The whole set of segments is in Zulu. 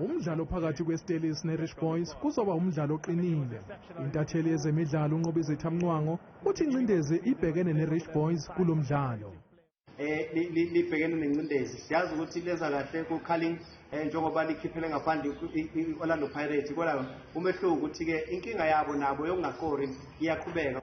Umdlalo phakathi kweStelis neRich Boys kuzoba umdlalo oqinile. Intatheli yezemidlalo unqoba izithamnqwango uthi incindezi ibhekene neRich Boys kulomdlalo. Libhekene nencindezi. Siyazi ukuthi leza kahle kuCarling njengoba likhiphele ngaphandle iOrlando Pirates kodwa umehluko ukuthi ke inkinga yabo nabo yokungakori iyaqhubeka.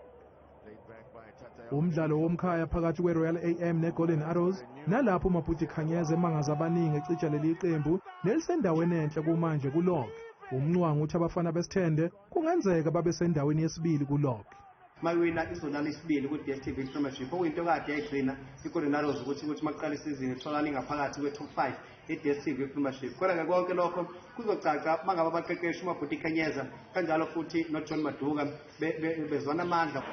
Umdlalo womkhaya phakathi kweRoyal AM neGolden Arrows nalapho uMaputi Khanyeze emangaza abaningi ecija leli qembu nelisendaweni enhle kumanje kuLog. Umnqwangu uthi abafana besithende kungenzeka babe sendaweni yesibili kuLog. Mawina izolala isibili kuDStv Premiership okuyinto kade yayigcina iGolden Arrows ukuthi maqala isizini itholani ngaphakathi kweTop 5 yeDStv Premiership. Kodwa konke lokho kuzocaca mangaba abaqeqeshi uMaputi Khanyeza kanjalo futhi noJohn Maduka bezwana amandla.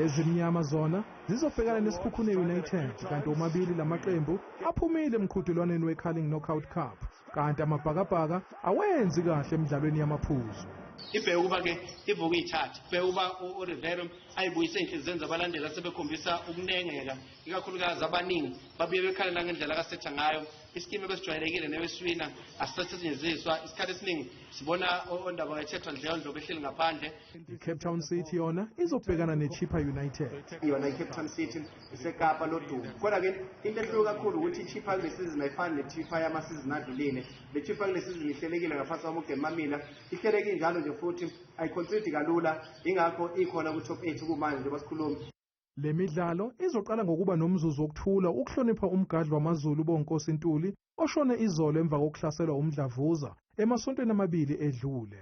Ezimnyama zona zizobhekana neSiphukhune United kanti omabili lamaqembu aphumile emqhudelwaneni weCarling Knockout Cup kanti amabhakabhaka awenzi kahle emidlalweni yamaphuzu. Ibheke ukuba ke ivuka ithatha ibheke uba uRivero ayibuyise inhlizweni zabalandela sebekhombisa ukunengeka ikakhulukazi abaningi babuye bekhalela ngendlela kasetha ngayo iskimi besijwayelekile neweswina asisetshenziswa isikhathi esiningi sibona ondaba wethethwa Ndlelo behleli ngaphandle. iCape Town City yona izobhekana neChippa United. Yona iCape Town City iseKapa lodumo kodwa ke into ehluka kakhulu ukuthi iChippa lesizini ayifani neChippa yamasizini adlulile. Le Chippa lesizini ihlelekile ngaphansi kwaMugema ihleleke njalo nje futhi ayiconsider kalula ingakho ikhona ku top 8 kumanje njengoba sikhuluma. Le midlalo izoqala ngokuba nomzuzu wokuthula ukuhlonipha umgadli wamaZulu boNkosi Ntuli oshone izolo emva kokuhlaselwa umdlavuza emasontweni amabili edlule.